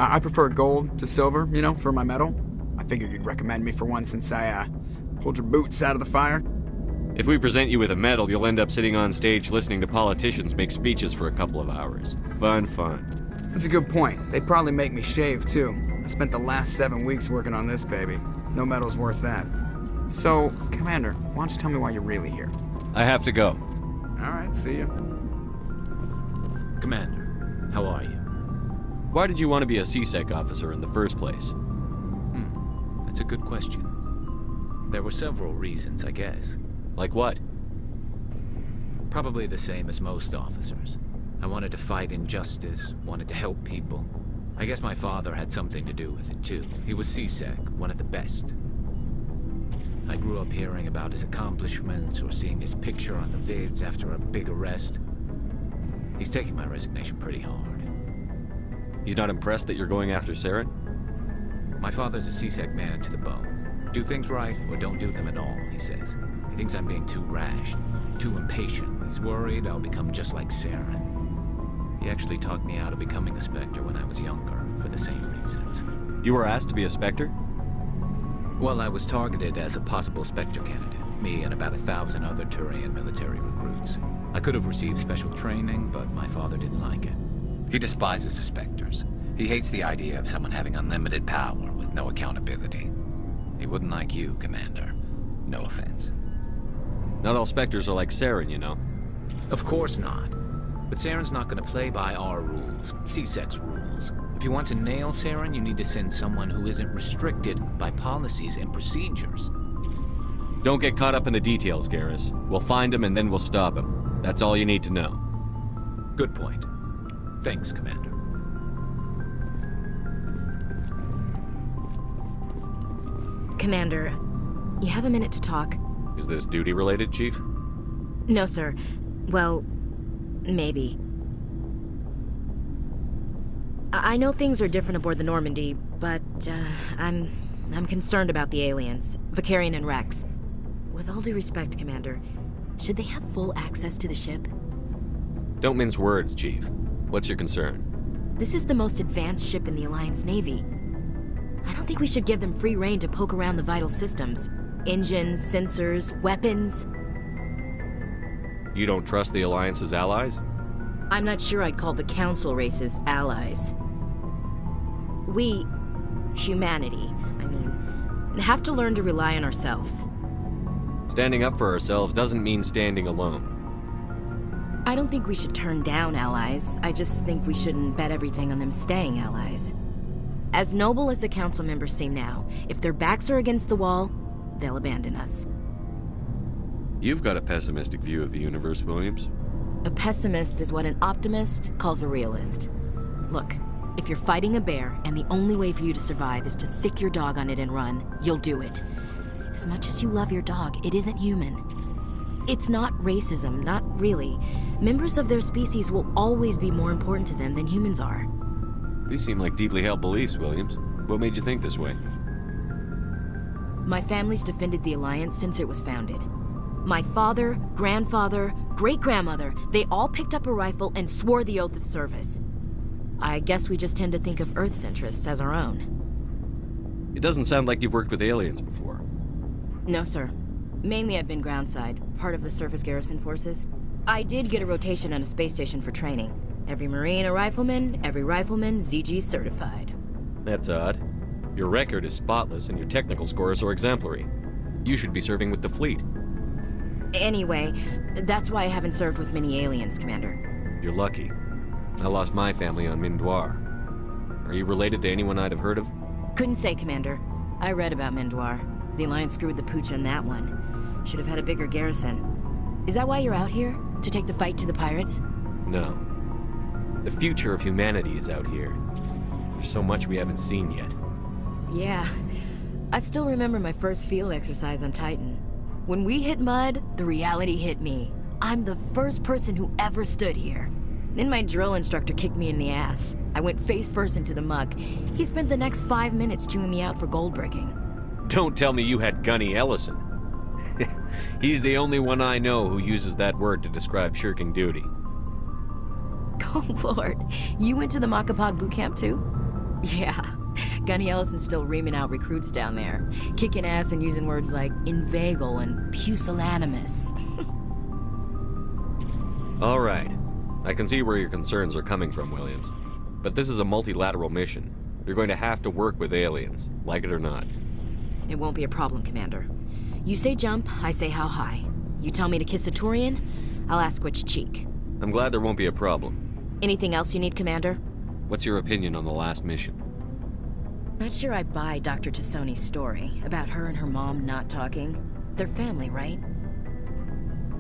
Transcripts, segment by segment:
I prefer gold to silver, you know, for my medal. I figured you'd recommend me for one since I, pulled your boots out of the fire. If we present you with a medal, you'll end up sitting on stage listening to politicians make speeches for a couple of hours. Fun. That's a good point. They'd probably make me shave, too. I spent the last 7 weeks working on this baby. No medal's worth that. So, Commander, why don't you tell me why you're really here? I have to go. All right, see ya. Commander, how are you? Why did you want to be a CSEC officer in the first place? That's a good question. There were several reasons, I guess. Like what? Probably the same as most officers. I wanted to fight injustice, wanted to help people. I guess my father had something to do with it too. He was CSEC, one of the best. I grew up hearing about his accomplishments or seeing his picture on the vids after a big arrest. He's taking my resignation pretty hard. He's not impressed that you're going after Saren? My father's a CSEC man to the bone. Do things right or don't do them at all, he says. He thinks I'm being too rash, too impatient. He's worried I'll become just like Saren. He actually talked me out of becoming a Spectre when I was younger, for the same reasons. You were asked to be a Spectre? Well, I was targeted as a possible Spectre candidate, me and about 1,000 other Turian military recruits. I could have received special training, but my father didn't like it. He despises the Spectres. He hates the idea of someone having unlimited power with no accountability. He wouldn't like you, Commander. No offense. Not all Spectres are like Saren, you know. Of course not. But Saren's not going to play by our rules, CSEC's rules. If you want to nail Saren, you need to send someone who isn't restricted by policies and procedures. Don't get caught up in the details, Garrus. We'll find him and then we'll stop him. That's all you need to know. Good point. Thanks, Commander. Commander, you have a minute to talk? Is this duty-related, Chief? No, sir. Well, maybe. I know things are different aboard the Normandy, but I'm concerned about the aliens, Vicarian and Rex. With all due respect, Commander, should they have full access to the ship? Don't mince words, Chief. What's your concern? This is the most advanced ship in the Alliance Navy. I don't think we should give them free rein to poke around the vital systems. Engines, sensors, weapons. You don't trust the Alliance's allies? I'm not sure I'd call the Council races allies. We, humanity, have to learn to rely on ourselves. Standing up for ourselves doesn't mean standing alone. I don't think we should turn down allies. I just think we shouldn't bet everything on them staying allies. As noble as the Council members seem now, if their backs are against the wall, they'll abandon us. You've got a pessimistic view of the universe, Williams. A pessimist is what an optimist calls a realist. Look, if you're fighting a bear and the only way for you to survive is to sick your dog on it and run, you'll do it. As much as you love your dog, it isn't human. It's not racism, not really. Members of their species will always be more important to them than humans are. These seem like deeply held beliefs, Williams. What made you think this way? My family's defended the Alliance since it was founded. My father, grandfather, great-grandmother, they all picked up a rifle and swore the oath of service. I guess we just tend to think of Earth's interests as our own. It doesn't sound like you've worked with aliens before. No, sir. Mainly I've been groundside, part of the surface garrison forces. I did get a rotation on a space station for training. Every Marine a rifleman, every rifleman ZG certified. That's odd. Your record is spotless and your technical scores are exemplary. You should be serving with the fleet. Anyway, that's why I haven't served with many aliens, Commander. You're lucky. I lost my family on Mindoir. Are you related to anyone I'd have heard of? Couldn't say, Commander. I read about Mindoir. The Alliance screwed the pooch on that one. Should have had a bigger garrison. Is that why you're out here? To take the fight to the pirates? No. The future of humanity is out here. There's so much we haven't seen yet. Yeah. I still remember my first field exercise on Titan. When we hit mud, the reality hit me. I'm the first person who ever stood here. Then my drill instructor kicked me in the ass. I went face first into the muck. He spent the next 5 minutes chewing me out for gold breaking. Don't tell me you had Gunny Ellison. He's the only one I know who uses that word to describe shirking duty. Oh, Lord. You went to the Makapog boot camp, too? Yeah, Gunny Ellison's still reaming out recruits down there, kicking ass and using words like inveigle and pusillanimous. All right. I can see where your concerns are coming from, Williams. But this is a multilateral mission. You're going to have to work with aliens, like it or not. It won't be a problem, Commander. You say jump, I say how high. You tell me to kiss a Turian, I'll ask which cheek. I'm glad there won't be a problem. Anything else you need, Commander? What's your opinion on the last mission? Not sure I buy Dr. Tassoni's story about her and her mom not talking. They're family, right?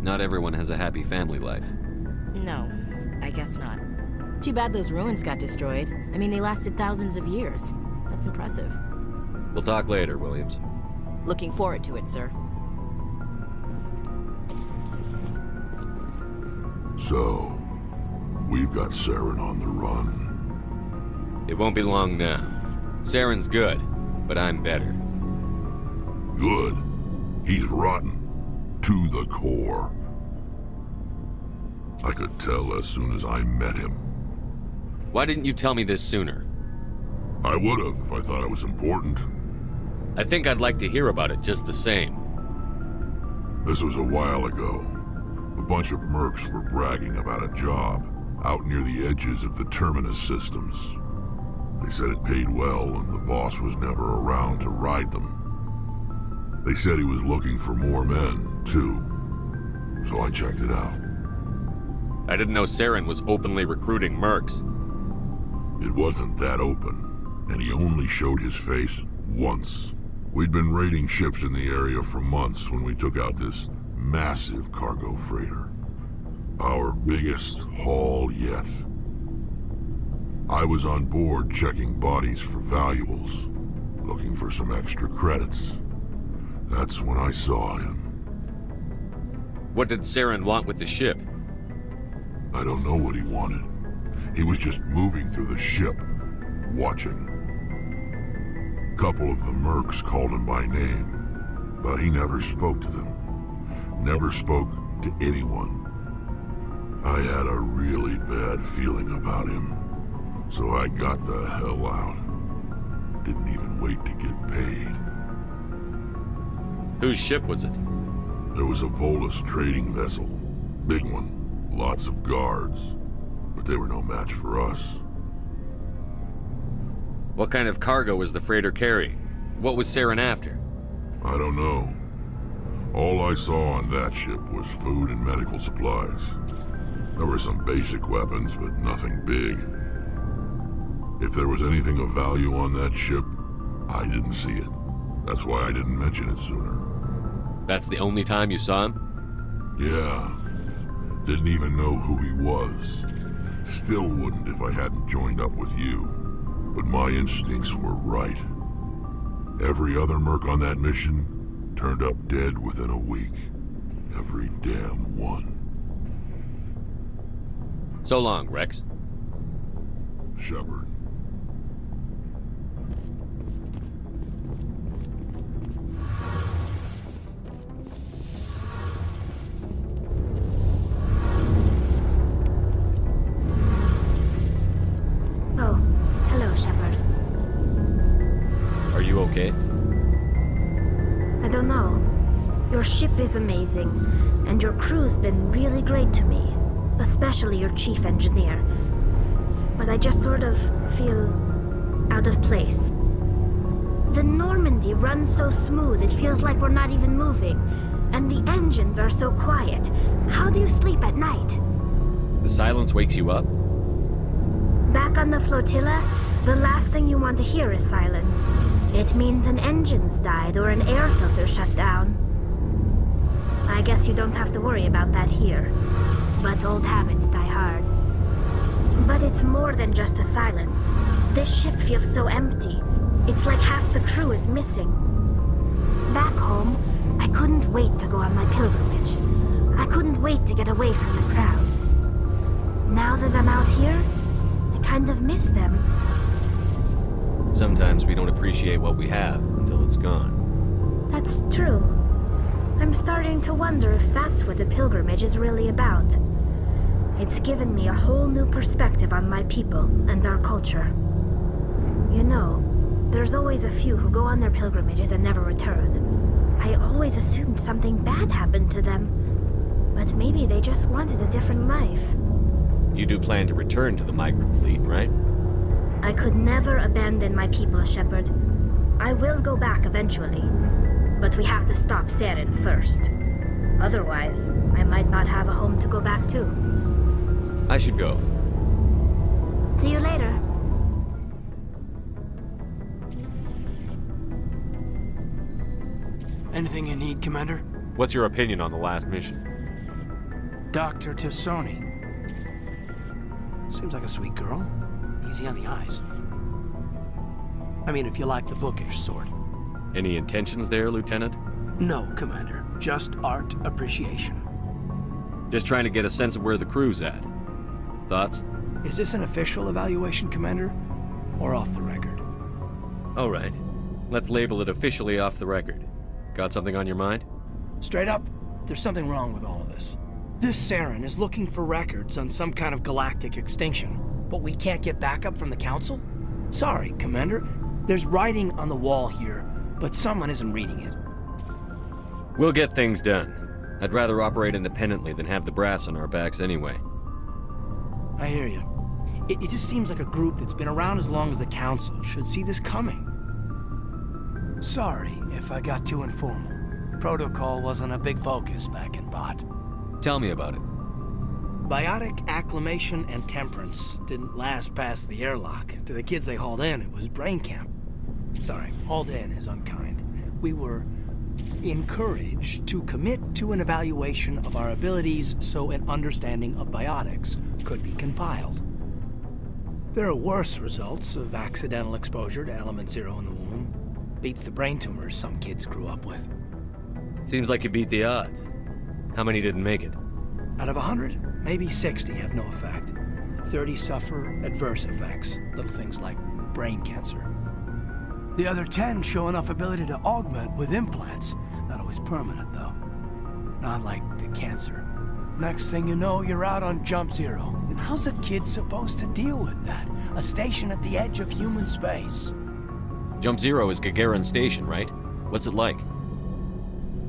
Not everyone has a happy family life. No, I guess not. Too bad those ruins got destroyed. I mean, they lasted thousands of years. That's impressive. We'll talk later, Williams. Looking forward to it, sir. So, we've got Saren on the run. It won't be long now. Saren's good, but I'm better. Good. He's rotten. To the core. I could tell as soon as I met him. Why didn't you tell me this sooner? I would've if I thought it was important. I think I'd like to hear about it just the same. This was a while ago. A bunch of mercs were bragging about a job out near the edges of the Terminus systems. They said it paid well and the boss was never around to ride them. They said he was looking for more men, too. So I checked it out. I didn't know Saren was openly recruiting mercs. It wasn't that open, and he only showed his face once. We'd been raiding ships in the area for months when we took out this massive cargo freighter. Our biggest haul yet. I was on board checking bodies for valuables, looking for some extra credits. That's when I saw him. What did Saren want with the ship? I don't know what he wanted. He was just moving through the ship, watching. A couple of the mercs called him by name, but he never spoke to them. Never spoke to anyone. I had a really bad feeling about him, so I got the hell out. Didn't even wait to get paid. Whose ship was it? There was a Volus trading vessel. Big one. Lots of guards. But they were no match for us. What kind of cargo was the freighter carrying? What was Saren after? I don't know. All I saw on that ship was food and medical supplies. There were some basic weapons, but nothing big. If there was anything of value on that ship, I didn't see it. That's why I didn't mention it sooner. That's the only time you saw him? Yeah. Didn't even know who he was. Still wouldn't if I hadn't joined up with you. But my instincts were right. Every other merc on that mission turned up dead within a week. Every damn one. So long, Rex. Shepard. Oh, hello, Shepard. Are you okay? I don't know. Your ship is amazing, and your crew's been really great to me, especially your chief engineer. But I just sort of feel out of place. The Normandy runs so smooth it feels like we're not even moving, and the engines are so quiet. How do you sleep at night? The silence wakes you up? Back on the flotilla, the last thing you want to hear is silence. It means an engine's died or an air filter shut down. I guess you don't have to worry about that here. But old habits die hard. But it's more than just the silence. This ship feels so empty. It's like half the crew is missing. Back home, I couldn't wait to go on my pilgrimage. I couldn't wait to get away from the crowds. Now that I'm out here, I kind of miss them. Sometimes we don't appreciate what we have until it's gone. That's true. I'm starting to wonder if that's what the pilgrimage is really about. It's given me a whole new perspective on my people and our culture. You know, there's always a few who go on their pilgrimages and never return. I always assumed something bad happened to them. But maybe they just wanted a different life. You do plan to return to the migrant fleet, right? I could never abandon my people, Shepard. I will go back eventually. But we have to stop Saren first. Otherwise, I might not have a home to go back to. I should go. See you later. Anything you need, Commander? What's your opinion on the last mission? Dr. Tassoni. Seems like a sweet girl. Easy on the eyes. I mean, if you like the bookish sort. Any intentions there, Lieutenant? No, Commander. Just art appreciation. Just trying to get a sense of where the crew's at. Thoughts? Is this an official evaluation, Commander? Or off the record? All right. Let's label it officially off the record. Got something on your mind? Straight up, there's something wrong with all of this. This Saren is looking for records on some kind of galactic extinction, but we can't get backup from the Council? Sorry, Commander. There's writing on the wall here, but someone isn't reading it. We'll get things done. I'd rather operate independently than have the brass on our backs anyway. I hear you. It just seems like a group that's been around as long as the Council should see this coming. Sorry if I got too informal. Protocol wasn't a big focus back in Bot. Tell me about it. Biotic acclamation and temperance didn't last past the airlock. To the kids they hauled in, it was brain camp. Sorry, hauled in is unkind. We were encouraged to commit to an evaluation of our abilities so an understanding of biotics could be compiled. There are worse results of accidental exposure to element 0 in the womb. Beats the brain tumors some kids grew up with. Seems like you beat the odds. How many didn't make it? Out of 100, maybe 60 have no effect. 30 suffer adverse effects, little things like brain cancer. The other 10 show enough ability to augment with implants. Not always permanent, though. Not like the cancer. Next thing you know, you're out on Jump Zero. And how's a kid supposed to deal with that? A station at the edge of human space. Jump Zero is Gagarin Station, right? What's it like?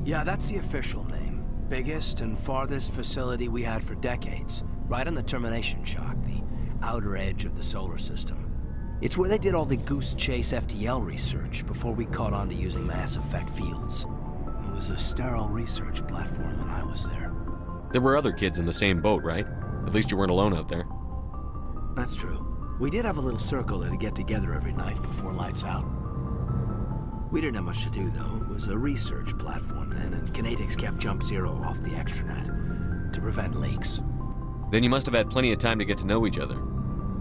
Yeah, that's the official name. Biggest and farthest facility we had for decades. Right on the termination shock, the outer edge of the solar system. It's where they did all the Goose Chase FTL research before we caught on to using mass effect fields. It was a sterile research platform when I was there. There were other kids in the same boat, right? At least you weren't alone out there. That's true. We did have a little circle that'd get together every night before lights out. We didn't have much to do, though. It was a research platform then, and Kinetics kept Jump Zero off the extranet to prevent leaks. Then you must have had plenty of time to get to know each other.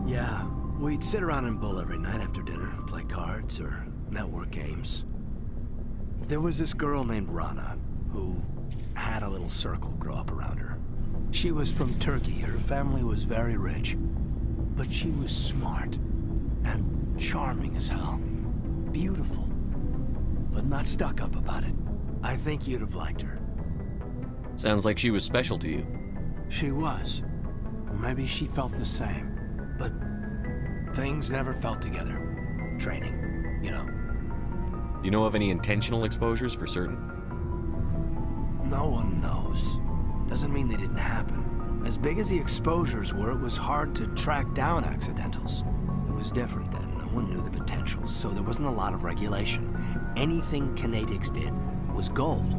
Yeah, we'd sit around and bull every night after dinner, play cards or network games. There was this girl named Rana, who had a little circle grow up around her. She was from Turkey. Her family was very rich. But she was smart and charming as hell. Beautiful. But not stuck up about it. I think you'd have liked her. Sounds like she was special to you. She was. Or maybe she felt the same. But things never felt together. Training, you know. You know of any intentional exposures for certain? No one knows. Doesn't mean they didn't happen. As big as the exposures were, it was hard to track down accidentals. It was different then. No one knew the potential, so there wasn't a lot of regulation. Anything Kinetics did was gold.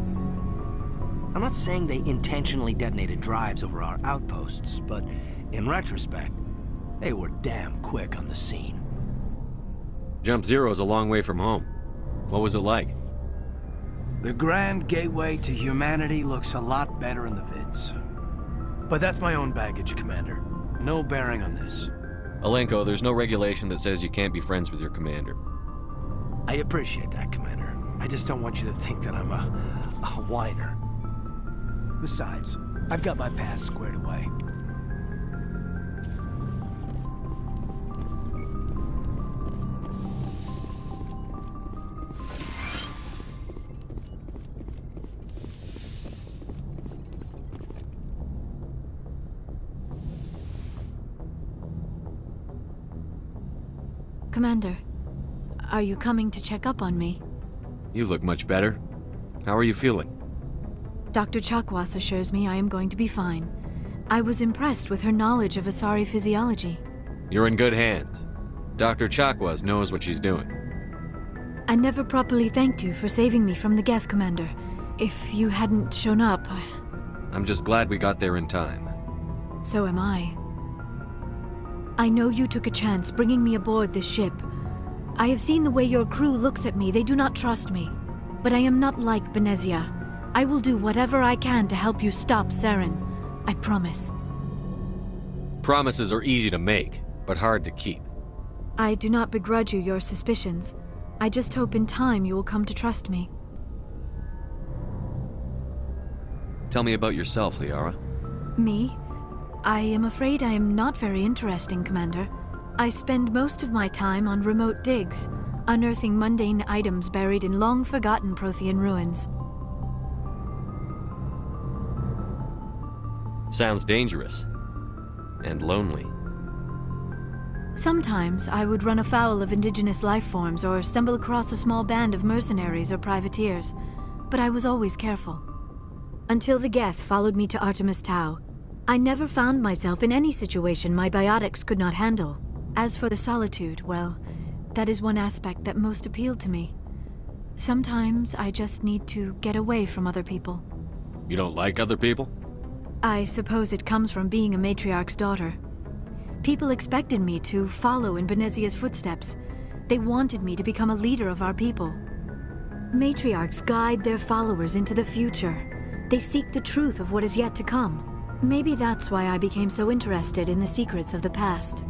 I'm not saying they intentionally detonated drives over our outposts, but in retrospect, they were damn quick on the scene. Jump Zero is a long way from home. What was it like? The grand gateway to humanity looks a lot better in the vids. But that's my own baggage, Commander. No bearing on this. Alenko, there's no regulation that says you can't be friends with your commander. I appreciate that, Commander. I just don't want you to think that I'm a whiner. Besides, I've got my past squared away. Commander, Are you coming to check up on me? You look much better. How are you feeling? Dr. Chakwas assures me I am going to be fine. I was impressed with her knowledge of Asari physiology. You're in good hands. Dr. Chakwas knows what she's doing. I never properly thanked you for saving me from the Geth, Commander. If you hadn't shown up, I'm just glad we got there in time. so am I. I know you took a chance bringing me aboard this ship. I have seen the way your crew looks at me. They do not trust me. But I am not like Benezia. I will do whatever I can to help you stop Saren. I promise. Promises are easy to make, but hard to keep. I do not begrudge you your suspicions. I just hope in time you will come to trust me. Tell me about yourself, Liara. Me? I am afraid I am not very interesting, Commander. I spend most of my time on remote digs, unearthing mundane items buried in long-forgotten Prothean ruins. Sounds dangerous. And lonely. Sometimes I would run afoul of indigenous life forms or stumble across a small band of mercenaries or privateers, but I was always careful. Until the Geth followed me to Artemis Tau, I never found myself in any situation my biotics could not handle. As for the solitude, well, that is one aspect that most appealed to me. Sometimes I just need to get away from other people. You don't like other people? I suppose it comes from being a matriarch's daughter. People expected me to follow in Benezia's footsteps. They wanted me to become a leader of our people. Matriarchs guide their followers into the future. They seek the truth of what is yet to come. Maybe that's why I became so interested in the secrets of the past.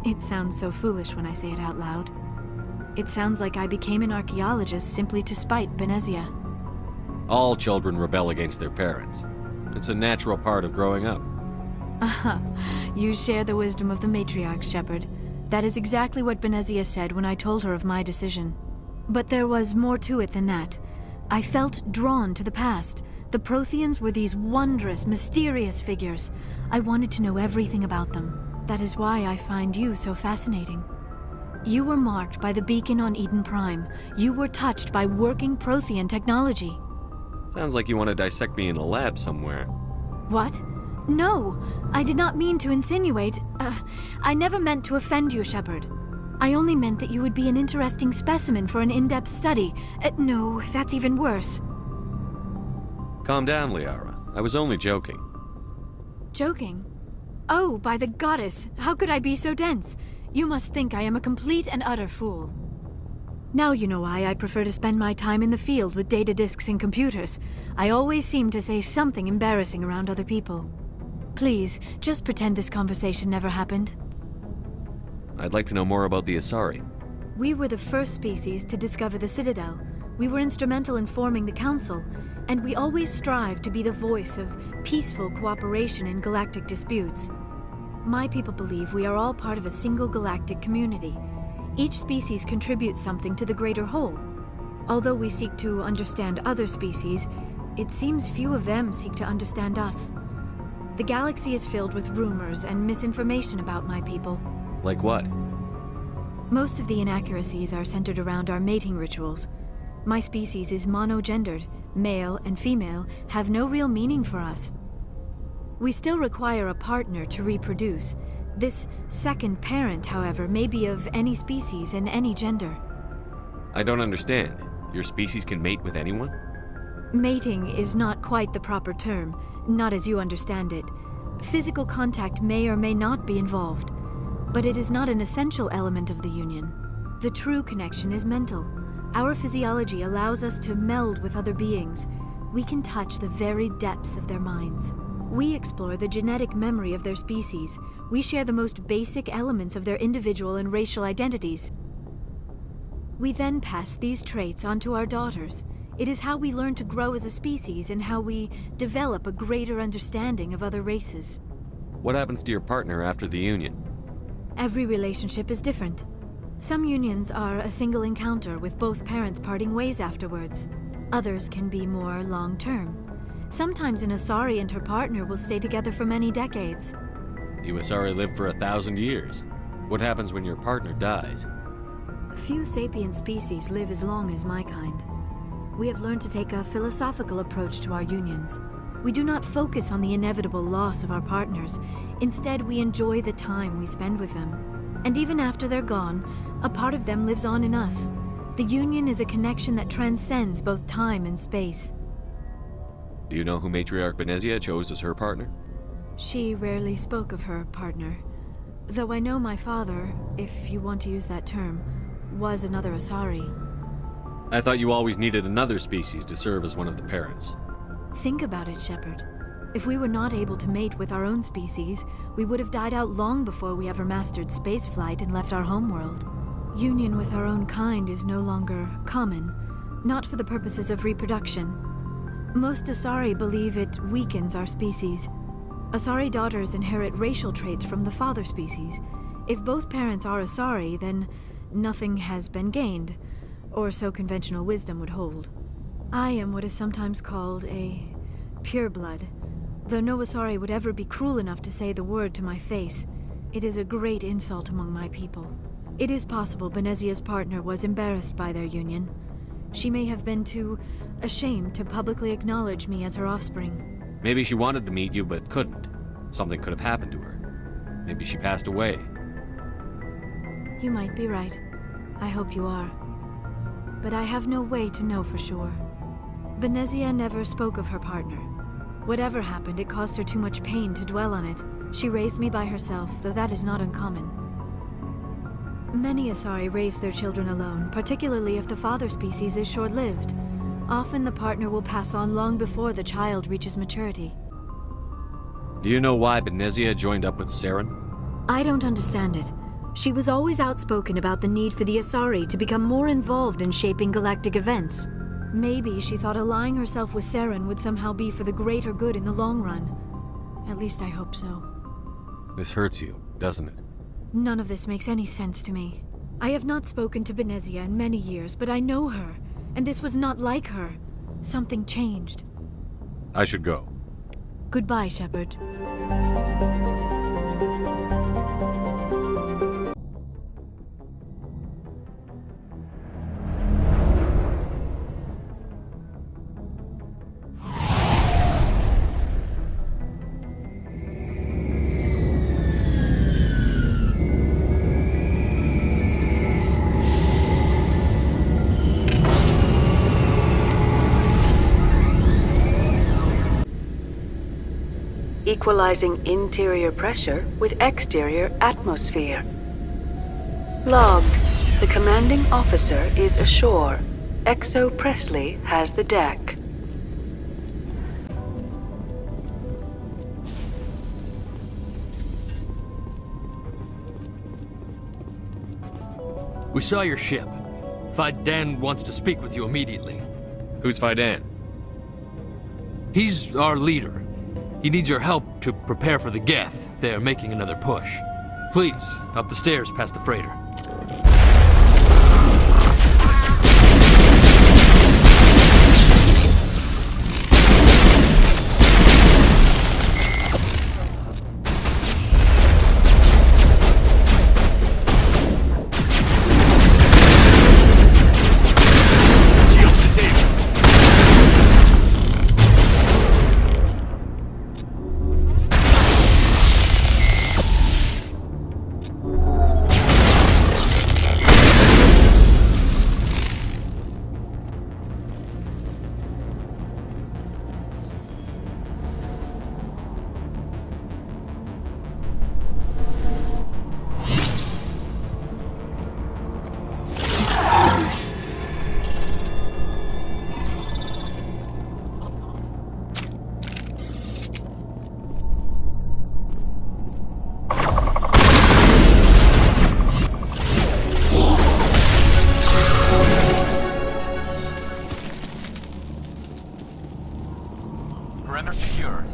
It sounds so foolish when I say it out loud. It sounds like I became an archaeologist simply to spite Benezia. All children rebel against their parents. It's a natural part of growing up. You share the wisdom of the matriarch, Shepard. That is exactly what Benezia said when I told her of my decision. But there was more to it than that. I felt drawn to the past. The Protheans were these wondrous, mysterious figures. I wanted to know everything about them. That is why I find you so fascinating. You were marked by the beacon on Eden Prime. You were touched by working Prothean technology. Sounds like you want to dissect me in a lab somewhere. What? No, I did not mean to insinuate. I never meant to offend you, Shepard. I only meant that you would be an interesting specimen for an in-depth study. No, that's even worse. Calm down, Liara. I was only joking. Joking? Oh, by the goddess, how could I be so dense? You must think I am a complete and utter fool. Now you know why I prefer to spend my time in the field with data disks and computers. I always seem to say something embarrassing around other people. Please, just pretend this conversation never happened. I'd like to know more about the Asari. We were the first species to discover the Citadel. We were instrumental in forming the Council, and we always strive to be the voice of peaceful cooperation in galactic disputes. My people believe we are all part of a single galactic community. Each species contributes something to the greater whole. Although we seek to understand other species, it seems few of them seek to understand us. The galaxy is filled with rumors and misinformation about my people. Like what? Most of the inaccuracies are centered around our mating rituals. My species is monogendered. Male and female have no real meaning for us. We still require a partner to reproduce. This second parent, however, may be of any species and any gender. I don't understand. Your species can mate with anyone? Mating is not quite the proper term, not as you understand it. Physical contact may or may not be involved, but it is not an essential element of the union. The true connection is mental. Our physiology allows us to meld with other beings. We can touch the very depths of their minds. We explore the genetic memory of their species. We share the most basic elements of their individual and racial identities. We then pass these traits on to our daughters. It is how we learn to grow as a species and how we develop a greater understanding of other races. What happens to your partner after the union? Every relationship is different. Some unions are a single encounter with both parents parting ways afterwards. Others can be more long-term. Sometimes an Asari and her partner will stay together for many decades. You Asari live for 1,000 years. What happens when your partner dies? Few sapient species live as long as my kind. We have learned to take a philosophical approach to our unions. We do not focus on the inevitable loss of our partners. Instead, we enjoy the time we spend with them. And even after they're gone, a part of them lives on in us. The union is a connection that transcends both time and space. Do you know who Matriarch Benezia chose as her partner? She rarely spoke of her partner. Though I know my father, if you want to use that term, was another Asari. I thought you always needed another species to serve as one of the parents. Think about it, Shepard. If we were not able to mate with our own species, we would have died out long before we ever mastered spaceflight and left our homeworld. Union with our own kind is no longer common, not for the purposes of reproduction. Most Asari believe it weakens our species. Asari daughters inherit racial traits from the father species. If both parents are Asari, then nothing has been gained, or so conventional wisdom would hold. I am what is sometimes called a pureblood. Though no Asari would ever be cruel enough to say the word to my face, it is a great insult among my people. It is possible Benezia's partner was embarrassed by their union. She may have been too ashamed to publicly acknowledge me as her offspring. Maybe she wanted to meet you but couldn't. Something could have happened to her. Maybe she passed away. You might be right. I hope you are. But I have no way to know for sure. Benezia never spoke of her partner. Whatever happened, it caused her too much pain to dwell on it. She raised me by herself, though that is not uncommon. Many Asari raise their children alone, particularly if the father species is short-lived. Often the partner will pass on long before the child reaches maturity. Do you know why Benezia joined up with Saren? I don't understand it. She was always outspoken about the need for the Asari to become more involved in shaping galactic events. Maybe she thought allying herself with Saren would somehow be for the greater good in the long run. At least I hope so. This hurts you, doesn't it? None of this makes any sense to me. I have not spoken to Benezia in many years, but I know her, and this was not like her. Something changed. I should go. Goodbye, Shepard. Equalizing interior pressure with exterior atmosphere. Logged. The commanding officer is ashore. Exo Presley has the deck. We saw your ship. Fidan wants to speak with you immediately. Who's Fidan? He's our leader. He needs your help to prepare for the Geth. They're making another push. Please, up the stairs past the freighter. Perimeter secure.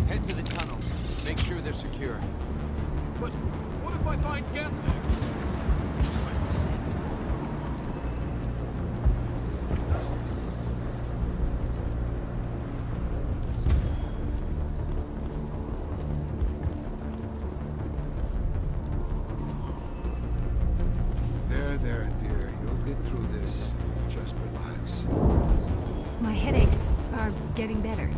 Head to the tunnels. Make sure they're secure. But what if I find Geth there? through this. Just relax. My headaches are getting better.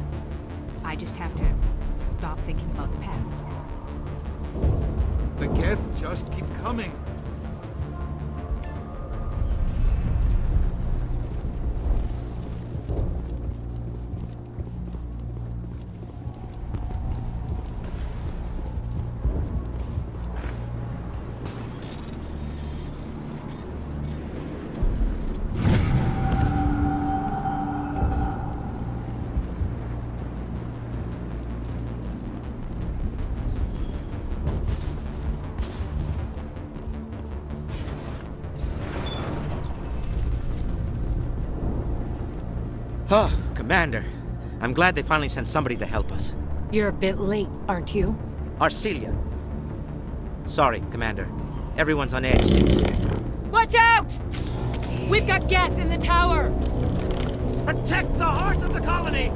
I just have to stop thinking about the past. The Geth just keep coming. Oh, Commander. I'm glad they finally sent somebody to help us. You're a bit late, aren't you? Arcelia. Sorry, Commander. Everyone's on edge since... Watch out! We've got Geth in the tower! Protect the heart of the colony!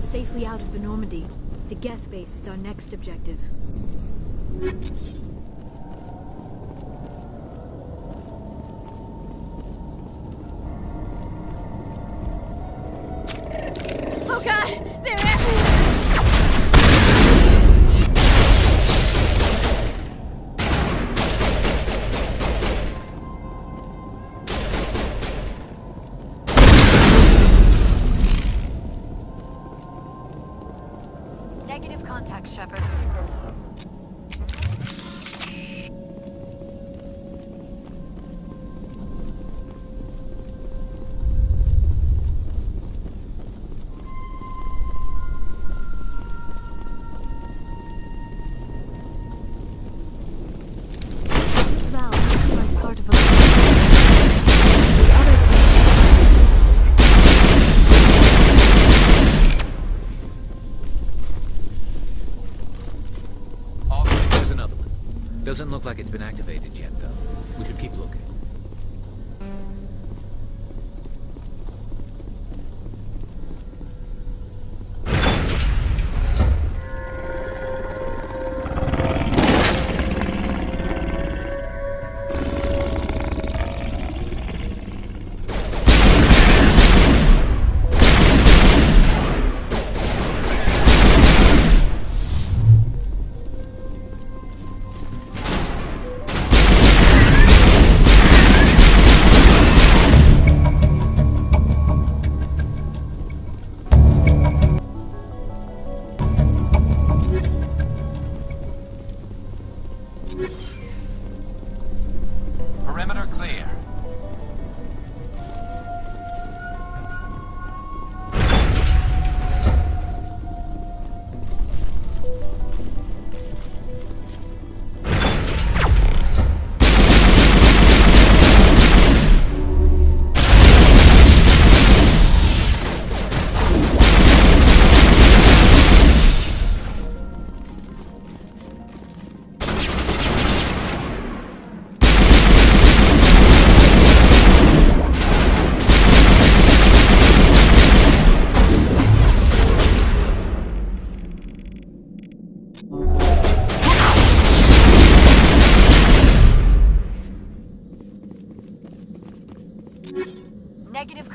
Safely out of the Normandy. The Geth base is our next objective. Oh god! They're everywhere! Negative contact, Shepard. This valve looks like part of a... The others were... There's another one. Doesn't look like it's been activated yet, though. We should keep looking.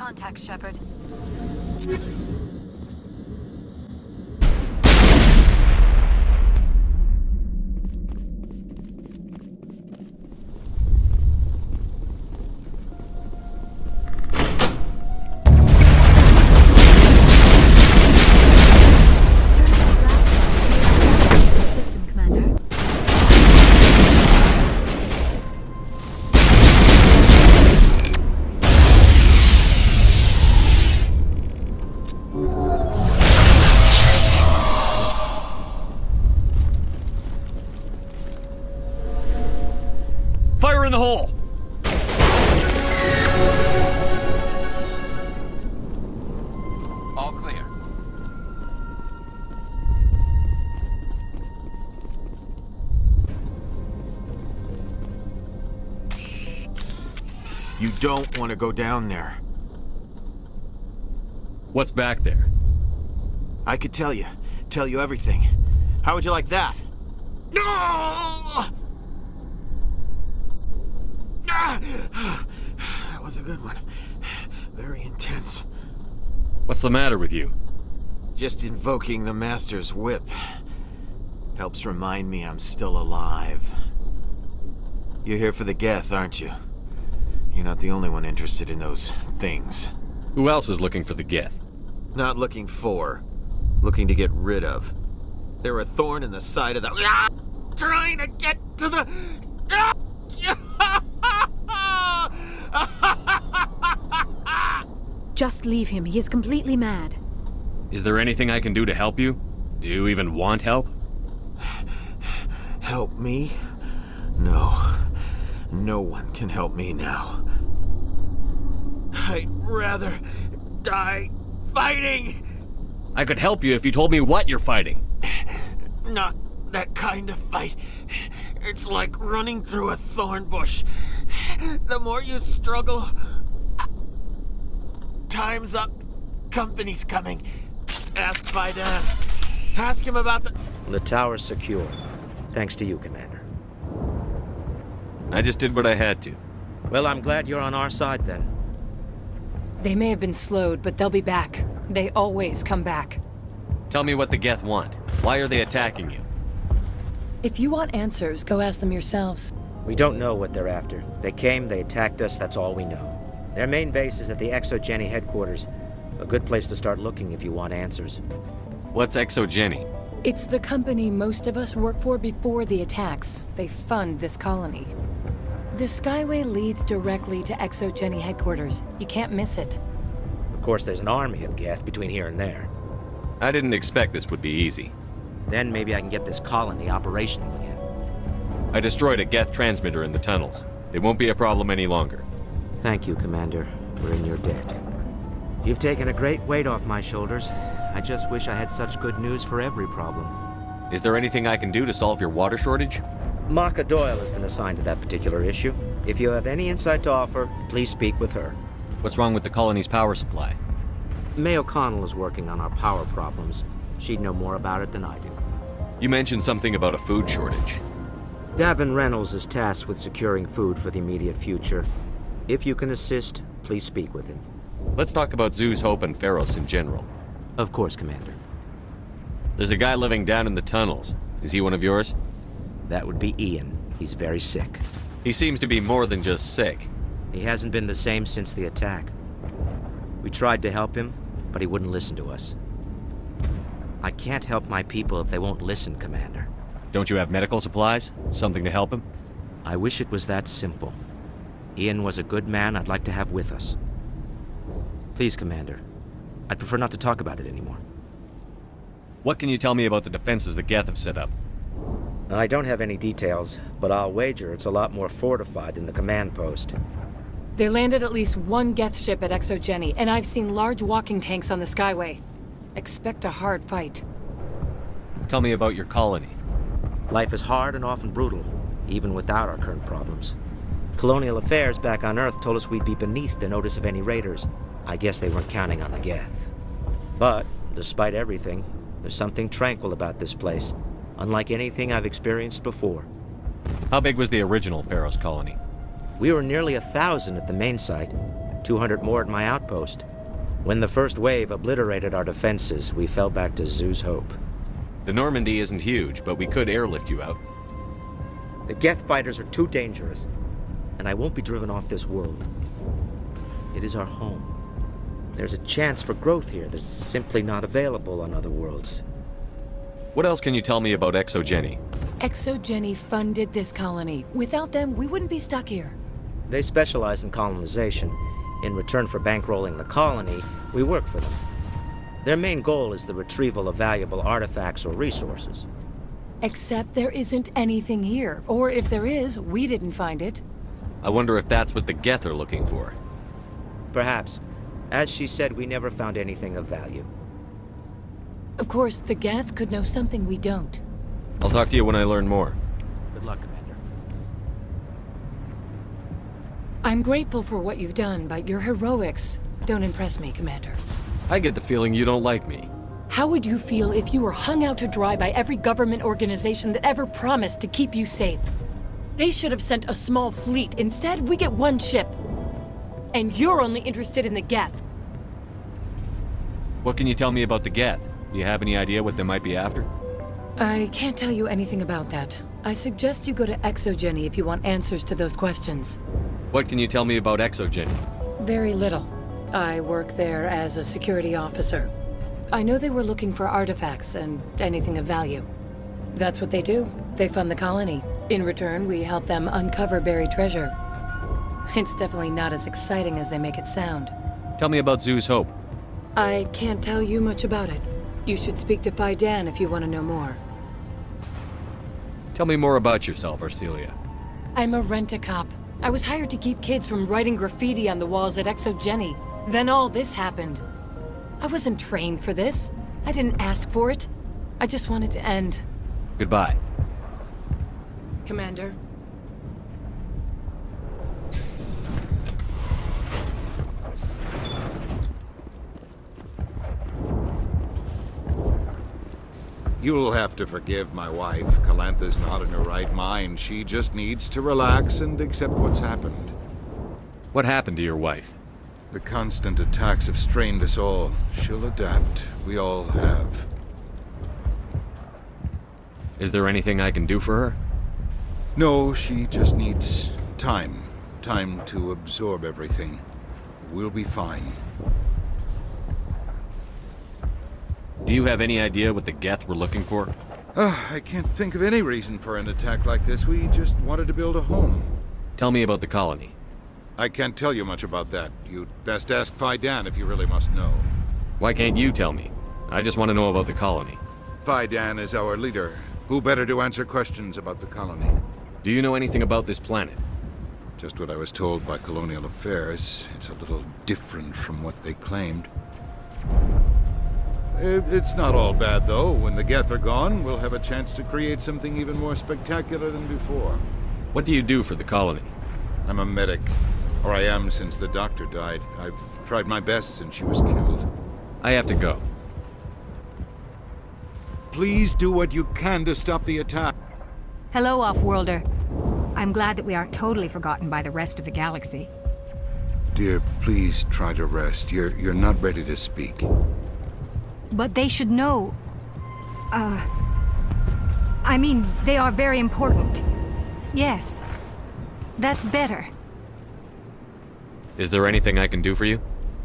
contacts, Shepard. System, Commander. Fire in the hole! All clear. You don't want to go down there. What's back there? I could tell you everything. How would you like that? No! That was a good one. Very intense. What's the matter with you? Just invoking the Master's whip helps remind me I'm still alive. You're here for the Geth, aren't you? You're not the only one interested in those things. Who else is looking for the Geth? Not looking for. Looking to get rid of. They're a thorn in the side of the... Trying to get to the... Just leave him. He is completely mad. Is there anything I can do to help you? Do you even want help? Help me? No. No one can help me now. I'd rather die fighting! I could help you if you told me what you're fighting. Not that kind of fight. It's like running through a thorn bush. The more you struggle... Time's up. Company's coming. Ask Faidan. Ask him about the... The tower's secure. Thanks to you, Commander. I just did what I had to. Well, I'm glad you're on our side, then. They may have been slowed, but they'll be back. They always come back. Tell me what the Geth want. Why are they attacking you? If you want answers, go ask them yourselves. We don't know what they're after. They came, they attacked us, that's all we know. Their main base is at the ExoGeni headquarters. A good place to start looking if you want answers. What's ExoGeni? It's the company most of us work for before the attacks. They fund this colony. The Skyway leads directly to ExoGeni headquarters. You can't miss it. Of course, there's an army of Geth between here and there. I didn't expect this would be easy. Then maybe I can get this colony operational again. I destroyed a Geth transmitter in the tunnels. It won't be a problem any longer. Thank you, Commander. We're in your debt. You've taken a great weight off my shoulders. I just wish I had such good news for every problem. Is there anything I can do to solve your water shortage? Maka Doyle has been assigned to that particular issue. If you have any insight to offer, please speak with her. What's wrong with the colony's power supply? May O'Connell is working on our power problems. She'd know more about it than I do. You mentioned something about a food shortage. Davin Reynolds is tasked with securing food for the immediate future. If you can assist, please speak with him. Let's talk about Zoo's Hope and Feros in general. Of course, Commander. There's a guy living down in the tunnels. Is he one of yours? That would be Ian. He's very sick. He seems to be more than just sick. He hasn't been the same since the attack. We tried to help him, but he wouldn't listen to us. I can't help my people if they won't listen, Commander. Don't you have medical supplies? Something to help him? I wish it was that simple. Ian was a good man I'd like to have with us. Please, Commander. I'd prefer not to talk about it anymore. What can you tell me about the defenses the Geth have set up? I don't have any details, but I'll wager it's a lot more fortified than the command post. They landed at least one Geth ship at ExoGeni, and I've seen large walking tanks on the Skyway. Expect a hard fight. Tell me about your colony. Life is hard and often brutal, even without our current problems. Colonial affairs back on Earth told us we'd be beneath the notice of any raiders. I guess they weren't counting on the Geth. But, despite everything, there's something tranquil about this place, unlike anything I've experienced before. How big was the original Feros colony? We were nearly 1,000 at the main site. 200 more at my outpost. When the first wave obliterated our defenses, we fell back to Zoo's Hope. The Normandy isn't huge, but we could airlift you out. The Geth fighters are too dangerous, and I won't be driven off this world. It is our home. There's a chance for growth here that's simply not available on other worlds. What else can you tell me about ExoGeni? ExoGeni funded this colony. Without them, we wouldn't be stuck here. They specialize in colonization. In return for bankrolling the colony, we work for them. Their main goal is the retrieval of valuable artifacts or resources. Except there isn't anything here. Or if there is, we didn't find it. I wonder if that's what the Geth are looking for. Perhaps. As she said, we never found anything of value. Of course, the Geth could know something we don't. I'll talk to you when I learn more. Good luck, Commander. I'm grateful for what you've done, but your heroics don't impress me, Commander. I get the feeling you don't like me. How would you feel if you were hung out to dry by every government organization that ever promised to keep you safe? They should have sent a small fleet. Instead, we get one ship. And you're only interested in the Geth. What can you tell me about the Geth? Do you have any idea what they might be after? I can't tell you anything about that. I suggest you go to ExoGeni if you want answers to those questions. What can you tell me about ExoGeni? Very little. I work there as a security officer. I know they were looking for artifacts and anything of value. That's what they do. They fund the colony. In return, we help them uncover buried treasure. It's definitely not as exciting as they make it sound. Tell me about Zoo's Hope. I can't tell you much about it. You should speak to Phi Dan if you want to know more. Tell me more about yourself, Arcelia. I'm a rent-a-cop. I was hired to keep kids from writing graffiti on the walls at ExoGeni. Then all this happened. I wasn't trained for this. I didn't ask for it. I just wanted to end. Goodbye. Commander. You'll have to forgive my wife. Calantha's not in her right mind. She just needs to relax and accept what's happened. What happened to your wife? The constant attacks have strained us all. She'll adapt. We all have. Is there anything I can do for her? No, she just needs time. Time to absorb everything. We'll be fine. Do you have any idea what the Geth were looking for? I can't think of any reason for an attack like this. We just wanted to build a home. Tell me about the colony. I can't tell you much about that. You'd best ask Phi Dan if you really must know. Why can't you tell me? I just want to know about the colony. Phi Dan is our leader. Who better to answer questions about the colony? Do you know anything about this planet? Just what I was told by Colonial Affairs. It's a little different from what they claimed. It's not all bad, though. When the Geth are gone, we'll have a chance to create something even more spectacular than before. What do you do for the colony? I'm a medic. Or I am since the doctor died. I've tried my best since she was killed. I have to go. Please do what you can to stop the attack. Hello, Off-Worlder. I'm glad that we aren't totally forgotten by the rest of the galaxy. Dear, please try to rest. You're not ready to speak. But they should know... I mean, they are very important. Yes. That's better. Is there anything I can do for you?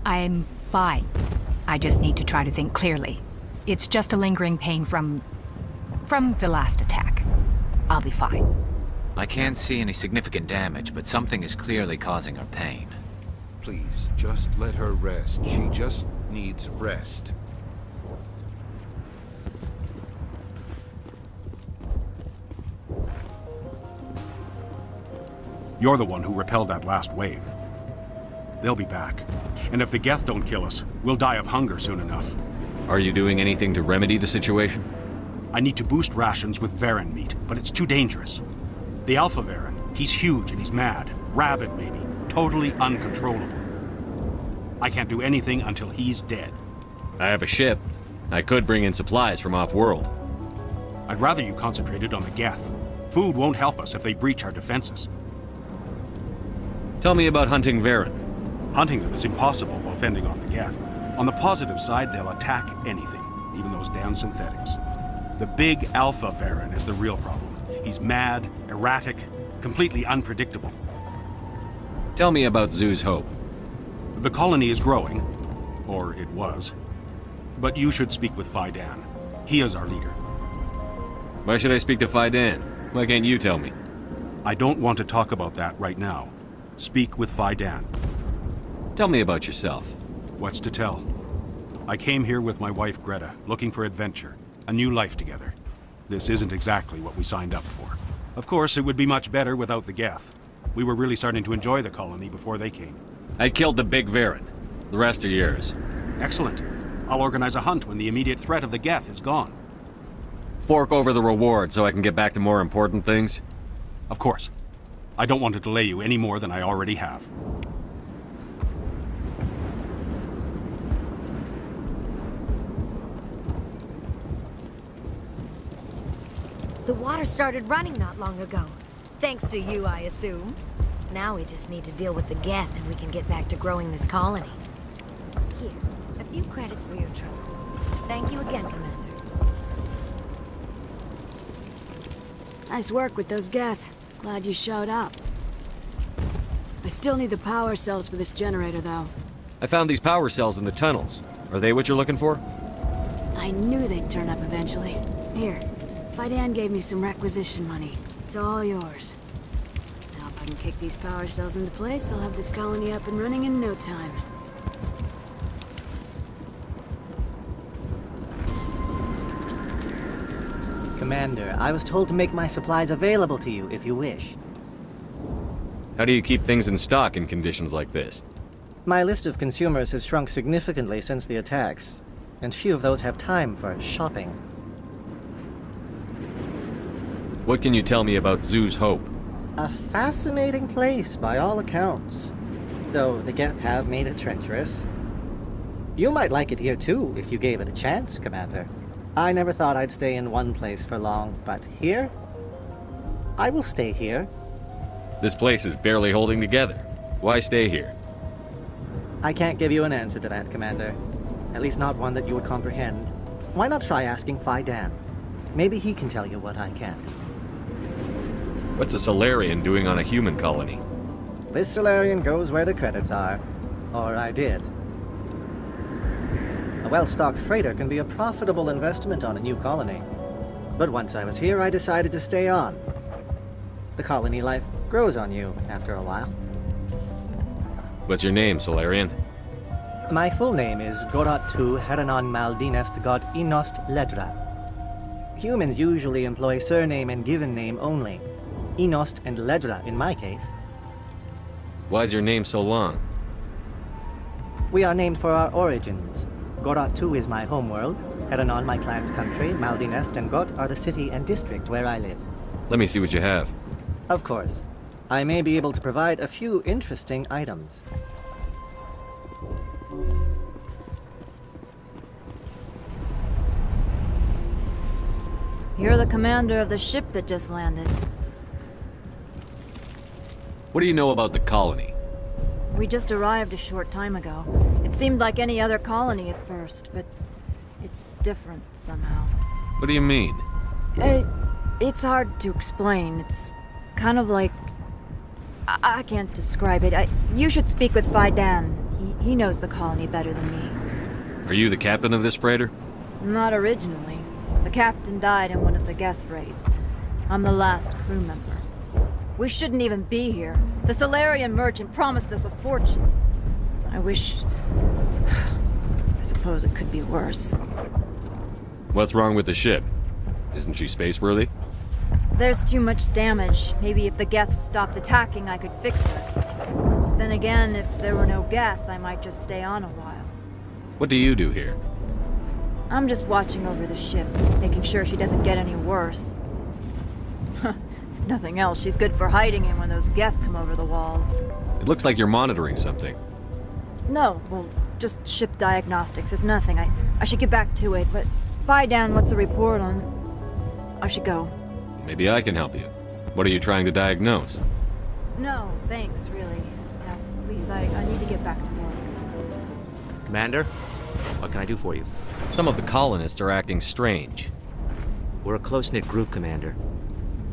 I'm fine. I just need to try to think clearly. It's just a lingering pain from the last attack. I'll be fine. I can't see any significant damage, but something is clearly causing her pain. Please, just let her rest. She just needs rest. You're the one who repelled that last wave. They'll be back. And if the Geth don't kill us, we'll die of hunger soon enough. Are you doing anything to remedy the situation? I need to boost rations with Varen meat, but it's too dangerous. The Alpha Varen, he's huge and he's mad. Rabid, maybe. Totally uncontrollable. I can't do anything until he's dead. I have a ship. I could bring in supplies from off-world. I'd rather you concentrated on the Geth. Food won't help us if they breach our defenses. Tell me about hunting Varen. Hunting them is impossible while fending off the Geth. On the positive side, they'll attack anything, even those damn synthetics. The big Alpha Baron is the real problem. He's mad, erratic, completely unpredictable. Tell me about Zoo's Hope. The colony is growing, or it was. But you should speak with Fidan. He is our leader. Why should I speak to Fidan? Why can't you tell me? I don't want to talk about that right now. Speak with Fidan. Tell me about yourself. What's to tell? I came here with my wife Greta, looking for adventure, a new life together. This isn't exactly what we signed up for. Of course, it would be much better without the Geth. We were really starting to enjoy the colony before they came. I killed the big Varen. The rest are yours. Excellent. I'll organize a hunt when the immediate threat of the Geth is gone. Fork over the reward so I can get back to more important things? Of course. I don't want to delay you any more than I already have. The water started running not long ago. Thanks to you, I assume. Now we just need to deal with the Geth and we can get back to growing this colony. Here, a few credits for your trouble. Thank you again, Commander. Nice work with those Geth. Glad you showed up. I still need the power cells for this generator, though. I found these power cells in the tunnels. Are they what you're looking for? I knew they'd turn up eventually. Here, Fidan gave me some requisition money. It's all yours. Now if I can kick these power cells into place, I'll have this colony up and running in no time. Commander, I was told to make my supplies available to you if you wish. How do you keep things in stock in conditions like this? My list of consumers has shrunk significantly since the attacks, and few of those have time for shopping. What can you tell me about Zoo's Hope? A fascinating place by all accounts, though the Geth have made it treacherous. You might like it here too, if you gave it a chance, Commander. I never thought I'd stay in one place for long, but here? I will stay here. This place is barely holding together. Why stay here? I can't give you an answer to that, Commander. At least not one that you would comprehend. Why not try asking Fidan? Maybe he can tell you what I can't. What's a Solarian doing on a human colony? This Solarian goes where the credits are. Or I did. A well-stocked freighter can be a profitable investment on a new colony. But once I was here, I decided to stay on. The colony life grows on you after a while. What's your name, Solarian? My full name is Gorat-tu Heranon Maldinest God Inost Ledra. Humans usually employ surname and given name only. Inost and Ledra in my case. Why's your name so long? We are named for our origins. Gorat-tu is my homeworld, Heranon my clan's country, Maldinest and Got are the city and district where I live. Let me see what you have. Of course. I may be able to provide a few interesting items. You're the commander of the ship that just landed. What do you know about the colony? We just arrived a short time ago. It seemed like any other colony at first, but it's different somehow. What do you mean? It's hard to explain. It's kind of like... I can't describe it. You should speak with Fidan. He knows the colony better than me. Are you the captain of this freighter? Not originally. The captain died in one of the Geth raids. I'm the last crew member. We shouldn't even be here. The Solarian merchant promised us a fortune. I suppose it could be worse. What's wrong with the ship? Isn't she spaceworthy? There's too much damage. Maybe if the Geth stopped attacking, I could fix her. Then again, if there were no Geth, I might just stay on a while. What do you do here? I'm just watching over the ship, making sure she doesn't get any worse. If nothing else, she's good for hiding in when those Geth come over the walls. It looks like you're monitoring something. No, well, just ship diagnostics. It's nothing. I should get back to it, but Fidan wants a report on... I should go. Maybe I can help you. What are you trying to diagnose? No, thanks, really. Now, please. I need to get back to work. Commander, what can I do for you? Some of the colonists are acting strange. We're a close-knit group, Commander.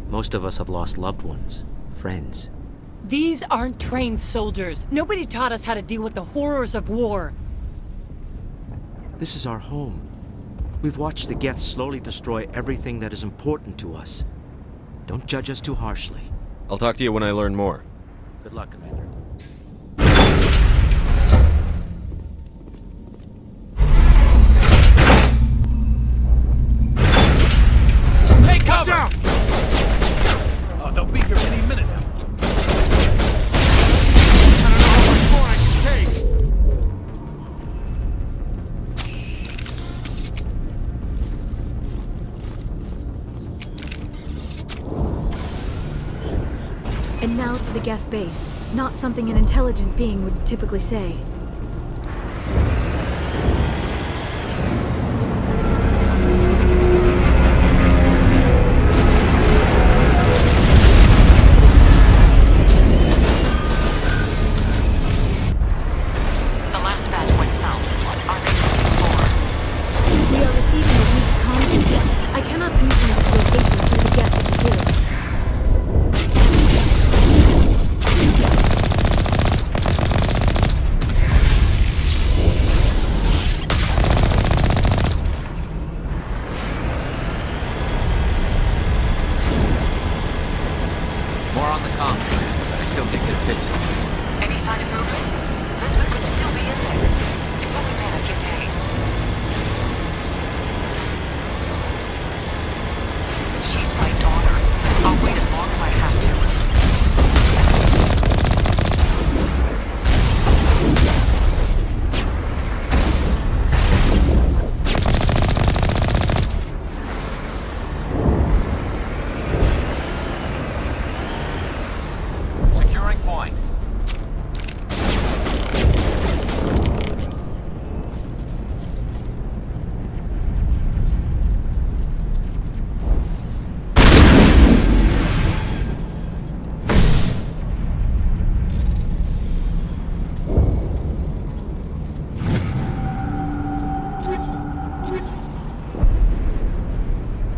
Most of us have lost loved ones, friends. These aren't trained soldiers. Nobody taught us how to deal with the horrors of war. This is our home. We've watched the Geth slowly destroy everything that is important to us. Don't judge us too harshly. I'll talk to you when I learn more. Good luck, Commander. Take cover! Watch out! Oh, they'll be here any minute now. I don't know how much more I can take. And now to the Geth base. Not something an intelligent being would typically say. The last batch went south. What are they looking for? We are receiving a weak comm signal. I cannot pinpoint its location through the Geth interference. More on the comm, but I still think they're fixed. Any sign of movement? Elizabeth could still be in there. It's only been a few days. She's my daughter. I'll wait as long as I have to. Securing point.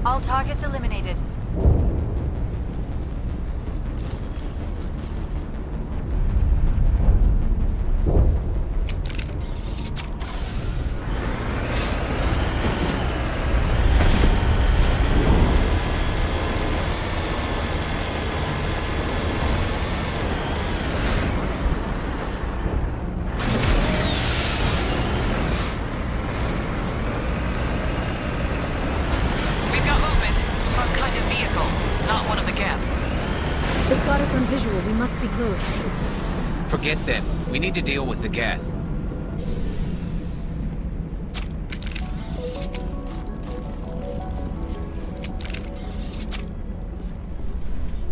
All targets eliminated. We've got movement. Some kind of vehicle. Not one of the Geth. They've got us on visual. We must be close. Forget them. We need to deal with the Geth.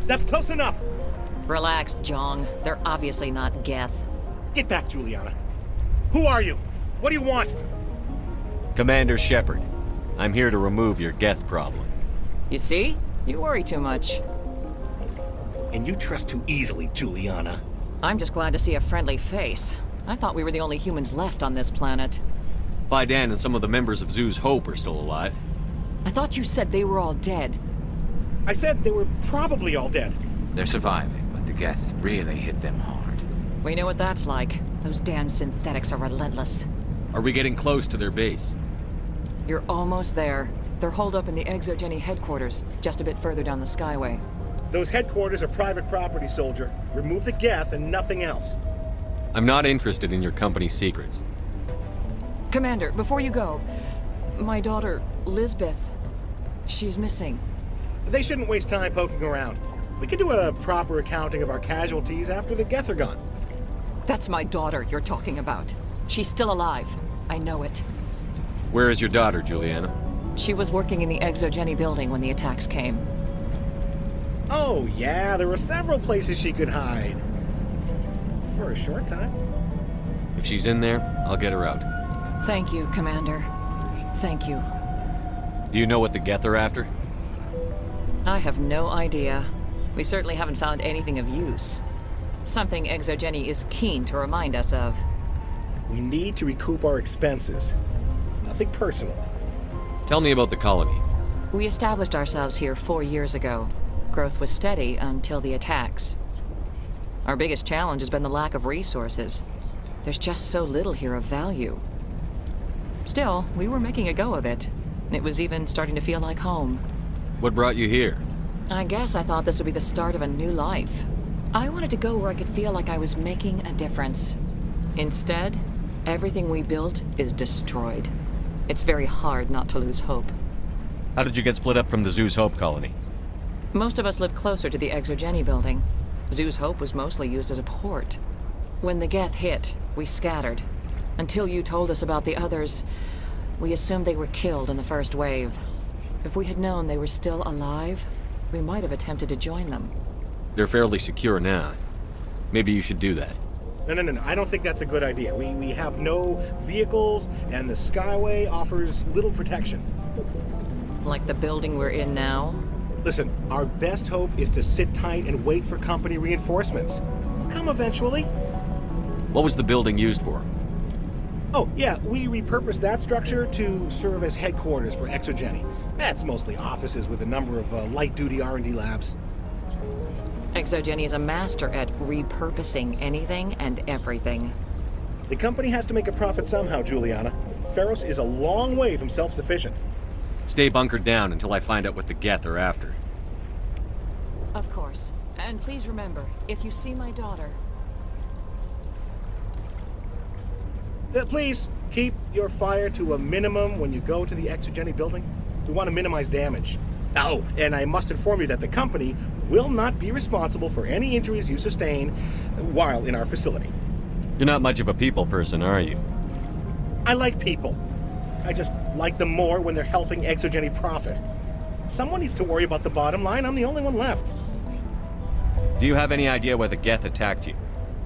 That's close enough! Relax, Jong. They're obviously not Geth. Get back, Juliana. Who are you? What do you want? Commander Shepard, I'm here to remove your Geth problem. You see? You worry too much. And you trust too easily, Juliana. I'm just glad to see a friendly face. I thought we were the only humans left on this planet. Fidan and some of the members of Zoo's Hope are still alive. I thought you said they were all dead. I said they were probably all dead. They're surviving, but the Geth really hit them hard. We know what that's like. Those damn synthetics are relentless. Are we getting close to their base? You're almost there. They're holed up in the Exogeny headquarters, just a bit further down the Skyway. Those headquarters are private property, soldier. Remove the Geth and nothing else. I'm not interested in your company's secrets. Commander, before you go, my daughter, Lisbeth, she's missing. They shouldn't waste time poking around. We can do a proper accounting of our casualties after the Geth are gone. That's my daughter you're talking about. She's still alive. I know it. Where is your daughter, Juliana? She was working in the Exogeny building when the attacks came. Oh, yeah, there were several places she could hide. For a short time. If she's in there, I'll get her out. Thank you, Commander. Thank you. Do you know what the Geth are after? I have no idea. We certainly haven't found anything of use. Something Exogeny is keen to remind us of. We need to recoup our expenses. It's nothing personal. Tell me about the colony. We established ourselves here 4 years ago. Growth was steady until the attacks. Our biggest challenge has been the lack of resources. There's just so little here of value. Still, we were making a go of it. It was even starting to feel like home. What brought you here? I guess I thought this would be the start of a new life. I wanted to go where I could feel like I was making a difference. Instead, everything we built is destroyed. It's very hard not to lose hope. How did you get split up from the Zeus Hope colony? Most of us lived closer to the Exogeny building. Zeus Hope was mostly used as a port. When the Geth hit, we scattered. Until you told us about the others, we assumed they were killed in the first wave. If we had known they were still alive, we might have attempted to join them. They're fairly secure now. Maybe you should do that. No. I don't think that's a good idea. We have no vehicles, and the Skyway offers little protection. Like the building we're in now? Listen, our best hope is to sit tight and wait for company reinforcements. Come eventually. What was the building used for? Oh, yeah, we repurposed that structure to serve as headquarters for Exogeny. That's mostly offices with a number of light-duty R&D labs. Exogeny is a master at repurposing anything and everything. The company has to make a profit somehow, Juliana. Feros is a long way from self-sufficient. Stay bunkered down until I find out what the Geth are after. Of course. And please remember, if you see my daughter... Please, keep your fire to a minimum when you go to the Exogeny building. We want to minimize damage. Oh, and I must inform you that the company will not be responsible for any injuries you sustain while in our facility. You're not much of a people person, are you? I like people. I just like them more when they're helping Exogeny profit. Someone needs to worry about the bottom line. I'm the only one left. Do you have any idea why the Geth attacked you?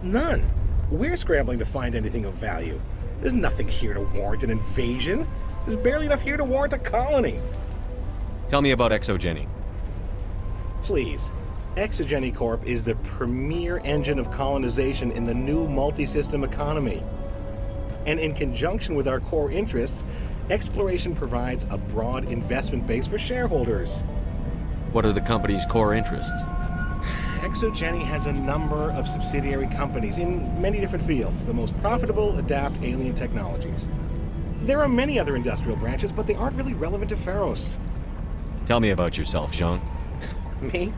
None. We're scrambling to find anything of value. There's nothing here to warrant an invasion. There's barely enough here to warrant a colony. Tell me about Exogeny. Please. Exogeny Corp is the premier engine of colonization in the new multi-system economy. And in conjunction with our core interests, exploration provides a broad investment base for shareholders. What are the company's core interests? Exogeny has a number of subsidiary companies in many different fields. The most profitable adapt alien technologies. There are many other industrial branches, but they aren't really relevant to Feros. Tell me about yourself, Jean. Me?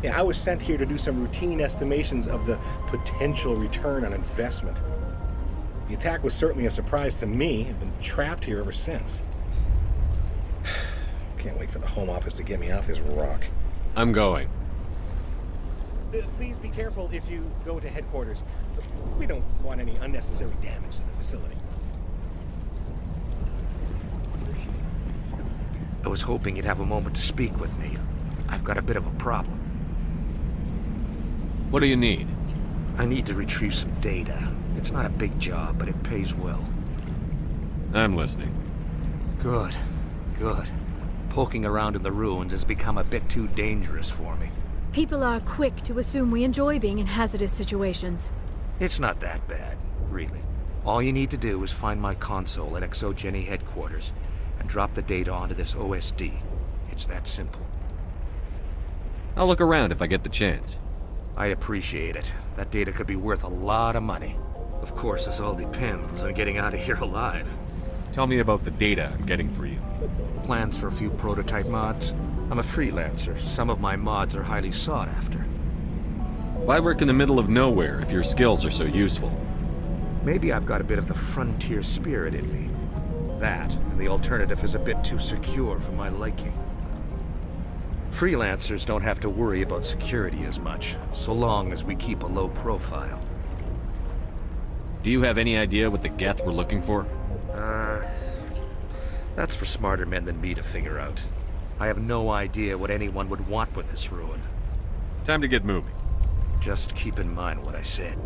Yeah, I was sent here to do some routine estimations of the potential return on investment. The attack was certainly a surprise to me. I've been trapped here ever since. Can't wait for the Home Office to get me off this rock. I'm going. Please be careful if you go to headquarters. We don't want any unnecessary damage to the facility. I was hoping you'd have a moment to speak with me. I've got a bit of a problem. What do you need? I need to retrieve some data. It's not a big job, but it pays well. I'm listening. Good. Poking around in the ruins has become a bit too dangerous for me. People are quick to assume we enjoy being in hazardous situations. It's not that bad, really. All you need to do is find my console at Exogeny headquarters and drop the data onto this OSD. It's that simple. I'll look around if I get the chance. I appreciate it. That data could be worth a lot of money. Of course, this all depends on getting out of here alive. Tell me about the data I'm getting for you. Plans for a few prototype mods. I'm a freelancer. Some of my mods are highly sought after. Why work in the middle of nowhere if your skills are so useful? Maybe I've got a bit of the frontier spirit in me. That, and the alternative is a bit too secure for my liking. Freelancers don't have to worry about security as much, so long as we keep a low profile. Do you have any idea what the Geth were looking for? That's for smarter men than me to figure out. I have no idea what anyone would want with this ruin. Time to get moving. Just keep in mind what I said.